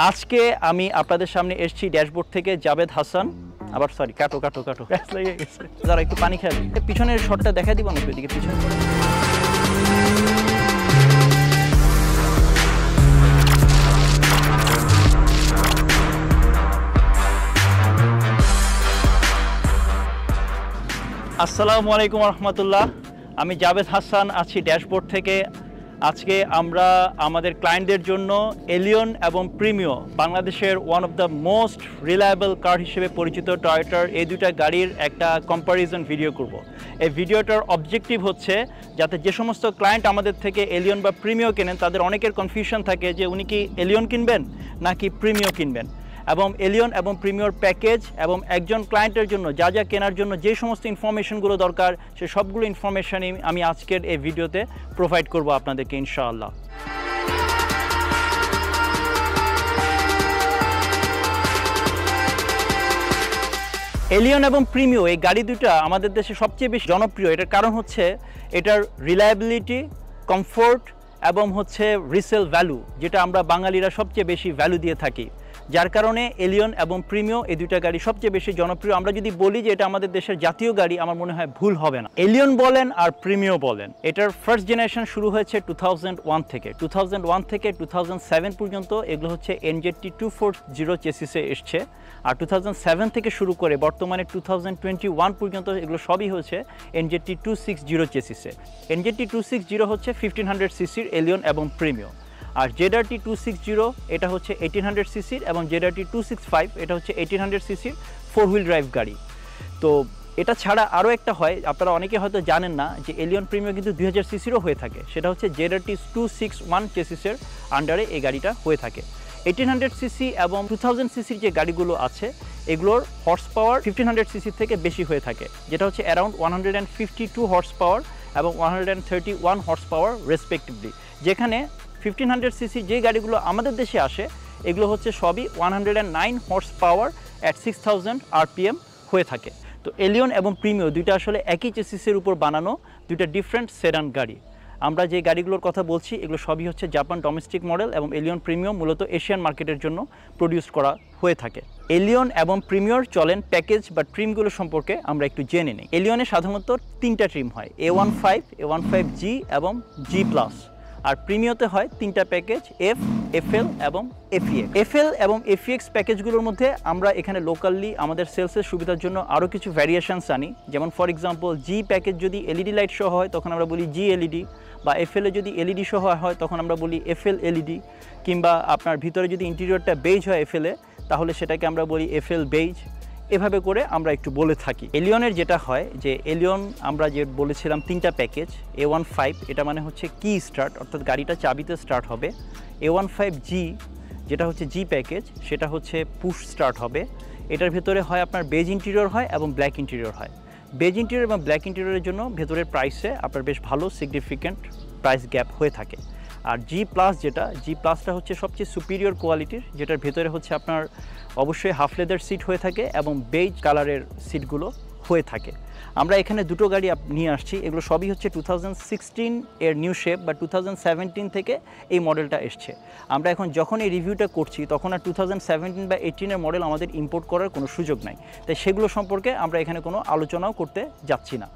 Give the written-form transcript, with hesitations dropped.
আজকে আমি আপনাদের সামনে এসেছি ড্যাশবোর্ড থেকে জাবেদ হাসান। আবার সরি, কাটো কাটো কাটো লেগে গেছে। যারা একটু পানি খাবে, পিছনের শটটা দেখা দিব নাকি ওইদিকে পিছনে? আসসালামু আলাইকুম রহমতুল্লাহ, আমি জাবেদ হাসান আছি ড্যাশবোর্ড থেকে। আজকে আমরা আমাদের ক্লায়েন্টদের জন্য এলিয়ন এবং প্রিমিও, বাংলাদেশের one of the most reliable car হিসেবে পরিচিত টয়োটার এই দুটা গাড়ির একটা কম্প্যারিজন ভিডিও করব। এই ভিডিওটার অবজেক্টিভ হচ্ছে যাতে যে সমস্ত ক্লায়েন্ট আমাদের থেকে এলিয়ন বা প্রিমিও কেনেন তাদের অনেকের কনফিউশন থাকে যে উনি কি এলিয়ন কিনবেন নাকি প্রিমিও কিনবেন, এবং এলিয়ন এবং প্রিমিয়র প্যাকেজ এবং একজন ক্লায়েন্টের জন্য যা যা কেনার জন্য যে সমস্ত ইনফরমেশনগুলো দরকার সে সবগুলো ইনফরমেশনই আমি আজকের এই ভিডিওতে প্রোভাইড করব আপনাদেরকে ইনশাআল্লাহ। এলিয়ন এবং প্রিমিও এই গাড়ি দুটা আমাদের দেশে সবচেয়ে বেশি জনপ্রিয়। এটার কারণ হচ্ছে এটার রিলায়েবিলিটি, কমফোর্ট এবং হচ্ছে রিসেল ভ্যালু, যেটা আমরা বাঙালিরা সবচেয়ে বেশি ভ্যালু দিয়ে থাকি, যার কারণে এলিয়ন এবং প্রিমিও এই দুইটা গাড়ি সবচেয়ে বেশি জনপ্রিয়। আমরা যদি বলি যে এটা আমাদের দেশের জাতীয় গাড়ি, আমার মনে হয় ভুল হবে না। এলিয়ন বলেন আর প্রিমিও বলেন, এটার ফার্স্ট জেনারেশন শুরু হয়েছে 2001 থেকে। 2001 থেকে 2007 পর্যন্ত এগুলো হচ্ছে NZT 240 চেসিসে এসছে, আর 2007 থেকে শুরু করে বর্তমানে 2021 পর্যন্ত এগুলো সবই হচ্ছে NZT 260 চেসিসে। NZT 260 হচ্ছে 1500 সিসির এলিয়ন এবং প্রিমিও, আর ZRT 260 এটা হচ্ছে 1800 সিসির, এবং ZRT 265 এটা হচ্ছে 1800 সিসির 4 হুইল ড্রাইভ গাড়ি। তো এটা ছাড়া আরও একটা হয়, আপনারা অনেকে হয়তো জানেন না যে এলিয়ন প্রিমিও কিন্তু 2000 সিসিরও হয়ে থাকে, সেটা হচ্ছে ZRT 261 চেসিসের আন্ডারে এই গাড়িটা হয়ে থাকে। 1800 সিসি এবং 2000 সিসির যে গাড়িগুলো আছে এগুলোর হর্স পাওয়ার 1500 সিসির থেকে বেশি হয়ে থাকে, যেটা হচ্ছে অ্যারাউন্ড 152 হর্স পাওয়ার এবং 131 হর্স পাওয়ার রেসপেক্টিভলি। যেখানে 1500 সিসির যে গাড়িগুলো আমাদের দেশে আসে এগুলো হচ্ছে সবই 109 হর্স পাওয়ার অ্যাট 6000 RPM হয়ে থাকে। তো এলিয়ন এবং প্রিমিও দুইটা আসলে একই চেসিসের উপর বানানো দুইটা ডিফারেন্ট সেডান গাড়ি। আমরা যে গাড়িগুলোর কথা বলছি এগুলো সবই হচ্ছে জাপান ডোমেস্টিক মডেল, এবং এলিয়ন প্রিমিও মূলত এশিয়ান মার্কেটের জন্য প্রডিউস করা হয়ে থাকে। এলিয়ন এবং প্রিমিওর চলেন প্যাকেজ বা ট্রিমগুলো সম্পর্কে আমরা একটু জেনে নিই। এলিয়নে সাধারণত 3টা ট্রিম হয়, A15, A15G এবং G+। আর প্রিমিওতে হয় 3টা প্যাকেজ, F, FL এবং FEX। FL এবং FEX প্যাকেজগুলোর মধ্যে আমরা এখানে লোকালি আমাদের সেলসের সুবিধার জন্য আরও কিছু ভ্যারিয়েশনস আনি। যেমন ফর এক্সাম্পল G প্যাকেজ যদি LED লাইট সহ হয় তখন আমরা বলি G LED, বা FL এ যদি LED সহ হয় তখন আমরা বলি FL LED, কিংবা আপনার ভিতরে যদি ইন্টেরিয়রটা বেজ হয় FL এ তাহলে সেটাকে আমরা বলি FL বেজ। এভাবে করে আমরা একটু বলে থাকি। এলিয়নের যেটা হয় যে এলিয়ন আমরা যে বলেছিলাম 3টা প্যাকেজ, A15 এটা মানে হচ্ছে কি স্টার্ট, অর্থাৎ গাড়িটা চাবিতে স্টার্ট হবে। A15G যেটা হচ্ছে G প্যাকেজ সেটা হচ্ছে পুশ স্টার্ট হবে। এটার ভেতরে হয় আপনার বেজ ইন্টেরিয়র হয় এবং ব্ল্যাক ইন্টেরিয়র হয়। বেজ ইন্টেরিয়র এবং ব্ল্যাক ইন্টেরিয়রের জন্য ভেতরের প্রাইসে আপনার বেশ ভালো সিগনিফিক্যান্ট প্রাইস গ্যাপ হয়ে থাকে। আর G+, যেটা G+টা হচ্ছে সবচেয়ে সুপিরিয়র কোয়ালিটির, যেটার ভেতরে হচ্ছে আপনার অবশ্যই হাফ লেদার সিট হয়ে থাকে এবং বেজ কালারের সিটগুলো হয়ে থাকে। আমরা এখানে দুটো গাড়ি নিয়ে আসছি, এগুলো সবই হচ্ছে 2016 এর নিউ শেপ বা 2017 থেকে এই মডেলটা এসছে। আমরা এখন যখন এই রিভিউটা করছি তখন আর 2017 বা 18 এর মডেল আমাদের ইম্পোর্ট করার কোনো সুযোগ নাই, তাই সেগুলো সম্পর্কে আমরা এখানে কোনো আলোচনাও করতে যাচ্ছি না।